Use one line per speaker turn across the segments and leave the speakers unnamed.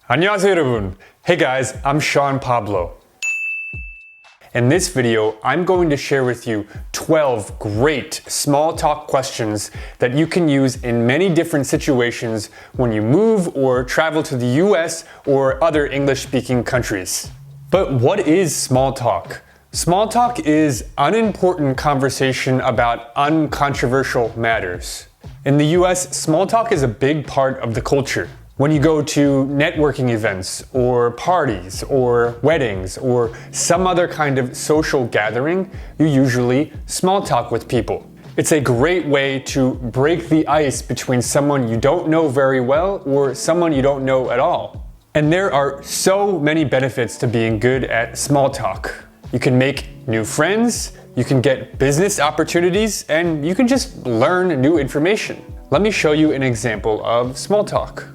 안녕하세요 여러분. Hey guys, I'm Sean Pablo. In this video, I'm going to share with you 12 great small talk questions that you can use in many different situations when you move or travel to the US or other English-speaking countries. But what is small talk? Small talk is unimportant conversation about uncontroversial matters. In the US, small talk is a big part of the culture. When you go to networking events or parties or weddings or some other kind of social gathering, you usually small talk with people. It's a great way to break the ice between someone you don't know very well or someone you don't know at all. And there are so many benefits to being good at small talk. You can make new friends, you can get business opportunities, and you can just learn new information. Let me show you an example of small talk.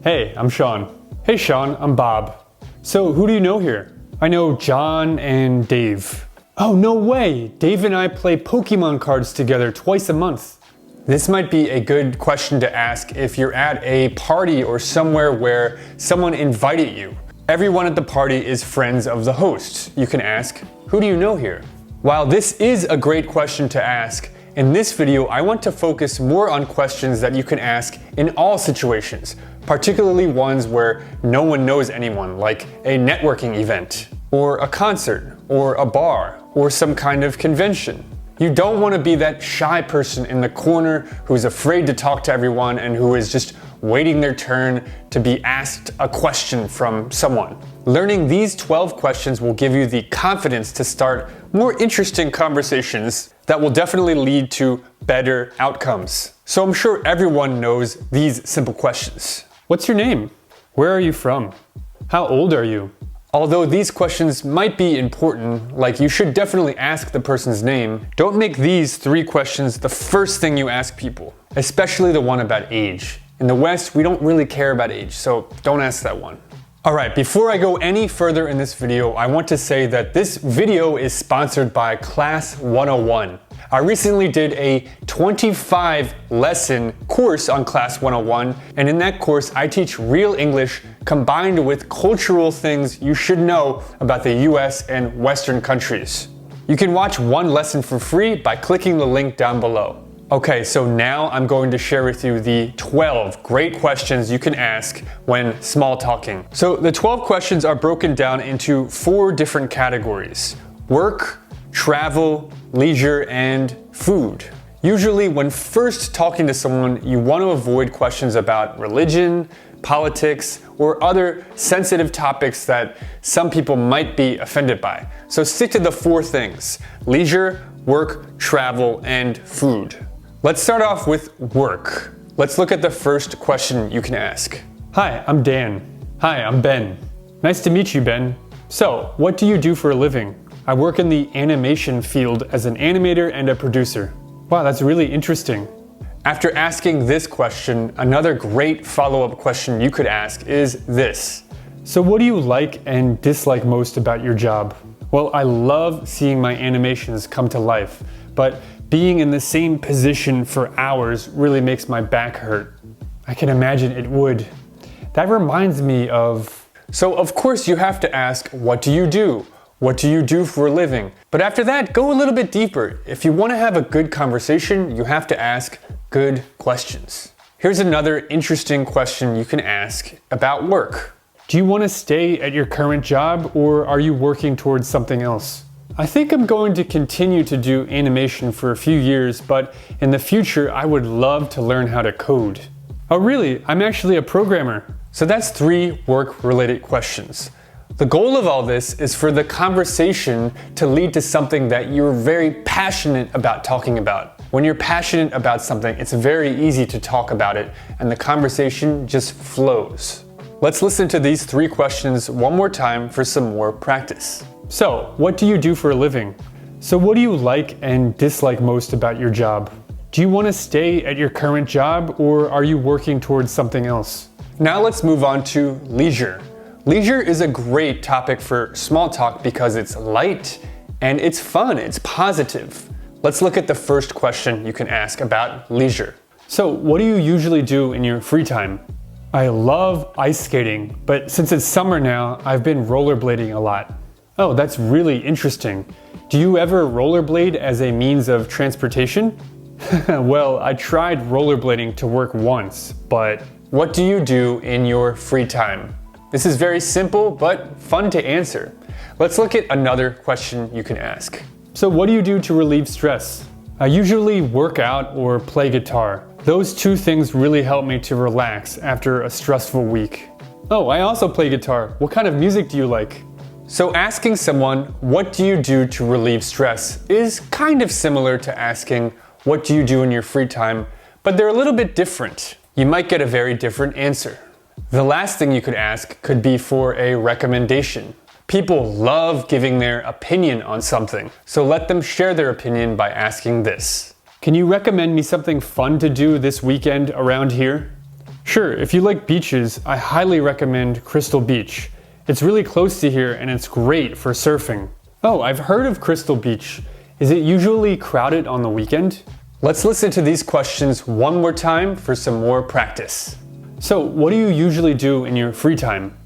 Hey, I'm Sean. Hey Sean, I'm Bob. So who do you know here? I know John and Dave. Oh, no way! Dave and I play Pokemon cards together twice a month. This might be a good question to ask if you're at a party or somewhere where someone invited you. Everyone at the party is friends of the host. You can ask, who do you know here? While this is a great question to ask, in this video I want to focus more on questions that you can ask in all situations, particularly ones where no one knows anyone, like a networking event, or a concert, or a bar, or some kind of convention. You don't want to be that shy person in the corner who's afraid to talk to everyone and who is just waiting their turn to be asked a question from someone. Learning these 12 questions will give you the confidence to start more interesting conversations that will definitely lead to better outcomes. So I'm sure everyone knows these simple questions. What's your name? Where are you from? How old are you? Although these questions might be important, like you should definitely ask the person's name, don't make these 3 questions the first thing you ask people, especially the one about age. In the West, we don't really care about age, so don't ask that one. Alright, before I go any further in this video, I want to say that this video is sponsored by Class 101. I recently did a 25 lesson course on Class 101, and in that course I teach real English combined with cultural things you should know about the US and Western countries. You can watch one lesson for free by clicking the link down below. Okay, so now I'm going to share with you the 12 great questions you can ask when small talking. So the 12 questions are broken down into 4 different categories: work, travel, leisure, and food. Usually when first talking to someone, you want to avoid questions about religion, politics, or other sensitive topics that some people might be offended by. So stick to the 4 things: leisure, work, travel, and food. Let's start off with work. Let's look at the first question you can ask. Hi, I'm Dan. Hi, I'm Ben. Nice to meet you, Ben. So, what do you do for a living? I work in the animation field as an animator and a producer. Wow, that's really interesting. After asking this question, another great follow-up question you could ask is this. So what do you like and dislike most about your job? Well, I love seeing my animations come to life, but being in the same position for hours really makes my back hurt. I can imagine it would. That reminds me of... So of course you have to ask, what do you do? What do you do for a living? But after that, go a little bit deeper. If you want to have a good conversation, you have to ask good questions. Here's another interesting question you can ask about work. Do you want to stay at your current job, or are you working towards something else? I think I'm going to continue to do animation for a few years, but in the future I would love to learn how to code. Oh really? I'm actually a programmer. So that's 3 work-related questions. The goal of all this is for the conversation to lead to something that you're very passionate about talking about. When you're passionate about something, it's very easy to talk about it, and the conversation just flows. Let's listen to these 3 questions one more time for some more practice. So, what do you do for a living? So what do you like and dislike most about your job? Do you want to stay at your current job, or are you working towards something else? Now let's move on to leisure. Leisure is a great topic for small talk because it's light and it's fun, it's positive. Let's look at the first question you can ask about leisure. So what do you usually do in your free time? I love ice skating, but since it's summer now, I've been rollerblading a lot. Oh, that's really interesting. Do you ever rollerblade as a means of transportation? Well, I tried rollerblading to work once, but what do you do in your free time? This is very simple, but fun to answer. Let's look at another question you can ask. So what do you do to relieve stress? I usually work out or play guitar. Those two things really help me to relax after a stressful week. Oh, I also play guitar. What kind of music do you like? So asking someone, what do you do to relieve stress, is kind of similar to asking, what do you do in your free time? But they're a little bit different. You might get a very different answer. The last thing you could ask could be for a recommendation. People love giving their opinion on something, so let them share their opinion by asking this. Can you recommend me something fun to do this weekend around here? Sure, if you like beaches, I highly recommend Crystal Beach. It's really close to here and it's great for surfing. Oh, I've heard of Crystal Beach. Is it usually crowded on the weekend? Let's listen to these questions one more time for some more practice. So, what do you usually do in your free time?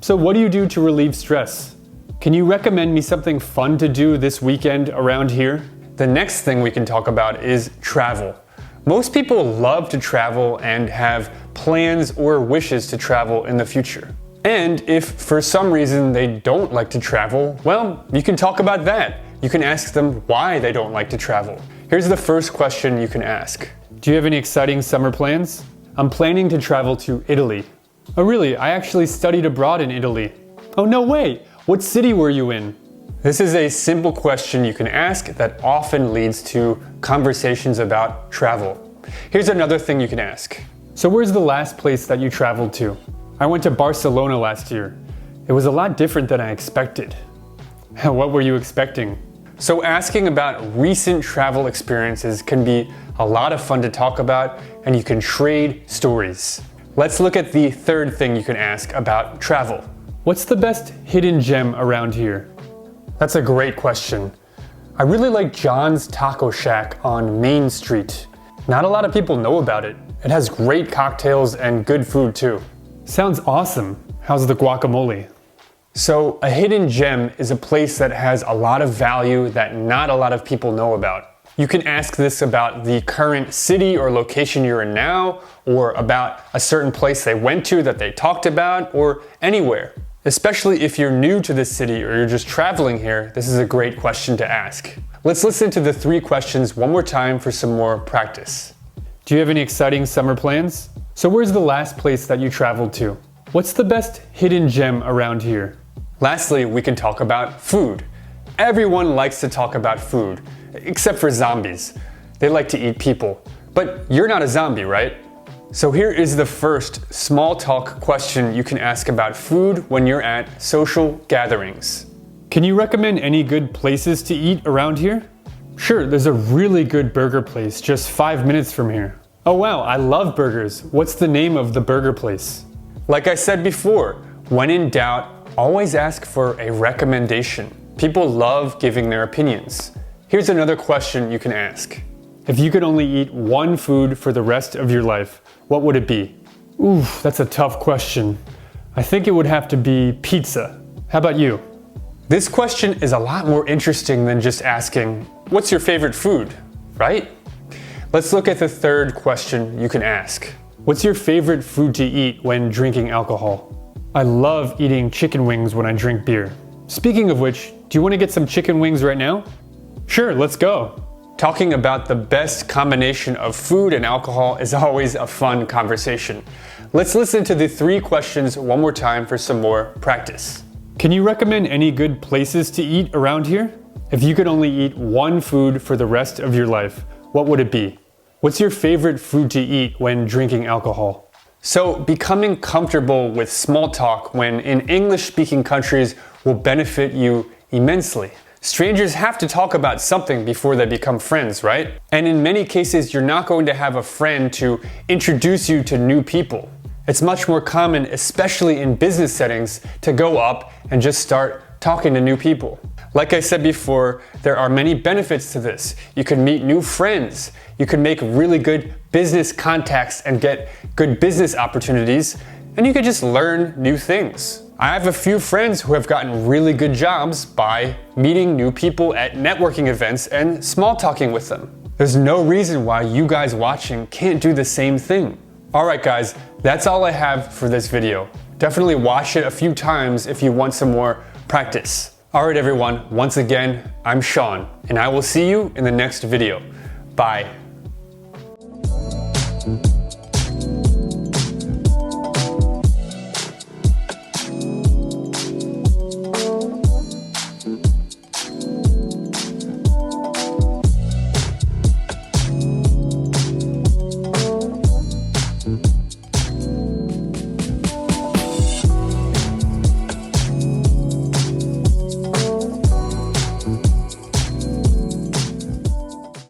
So, what do you do to relieve stress? Can you recommend me something fun to do this weekend around here? The next thing we can talk about is travel. Most people love to travel and have plans or wishes to travel in the future. And if for some reason they don't like to travel, well, you can talk about that. You can ask them why they don't like to travel. Here's the first question you can ask. Do you have any exciting summer plans? I'm planning to travel to Italy. Oh really? I actually studied abroad in Italy. Oh no way! What city were you in? This is a simple question you can ask that often leads to conversations about travel. Here's another thing you can ask. So where's the last place that you traveled to? I went to Barcelona last year. It was a lot different than I expected. What were you expecting? So asking about recent travel experiences can be a lot of fun to talk about, and you can trade stories. Let's look at the third thing you can ask about travel. What's the best hidden gem around here? That's a great question. I really like John's Taco Shack on Main Street. Not a lot of people know about it. It has great cocktails and good food too. Sounds awesome. How's the guacamole? So a hidden gem is a place that has a lot of value that not a lot of people know about. You can ask this about the current city or location you're in now, or about a certain place they went to that they talked about, or anywhere. Especially if you're new to this city or you're just traveling here, this is a great question to ask. Let's listen to the 3 questions one more time for some more practice. Do you have any exciting summer plans? So where's the last place that you traveled to? What's the best hidden gem around here? Lastly, we can talk about food. Everyone likes to talk about food, except for zombies. They like to eat people. But you're not a zombie, right? So here is the first small talk question you can ask about food when you're at social gatherings. Can you recommend any good places to eat around here? Sure, there's a really good burger place just 5 minutes from here. Oh wow, I love burgers. What's the name of the burger place? Like I said before, when in doubt, always ask for a recommendation. People love giving their opinions. Here's another question you can ask. If you could only eat one food for the rest of your life, what would it be? Oof, that's a tough question. I think it would have to be pizza. How about you? This question is a lot more interesting than just asking, what's your favorite food, right? Let's look at the third question you can ask. What's your favorite food to eat when drinking alcohol? I love eating chicken wings when I drink beer. Speaking of which, do you want to get some chicken wings right now? Sure, let's go. Talking about the best combination of food and alcohol is always a fun conversation. Let's listen to the 3 questions one more time for some more practice. Can you recommend any good places to eat around here? If you could only eat one food for the rest of your life, what would it be? What's your favorite food to eat when drinking alcohol? So becoming comfortable with small talk when in English-speaking countries will benefit you immensely. Strangers have to talk about something before they become friends, right? And in many cases, you're not going to have a friend to introduce you to new people. It's much more common, especially in business settings, to go up and just start talking to new people. Like I said before, there are many benefits to this. You can meet new friends. You can make really good business contacts and get good business opportunities. and you could just learn new things. I have a few friends who have gotten really good jobs by meeting new people at networking events and small talking with them. There's no reason why you guys watching can't do the same thing. Alright guys, that's all I have for this video. Definitely watch it a few times if you want some more practice. Alright everyone, once again, I'm Sean, and I will see you in the next video. Bye.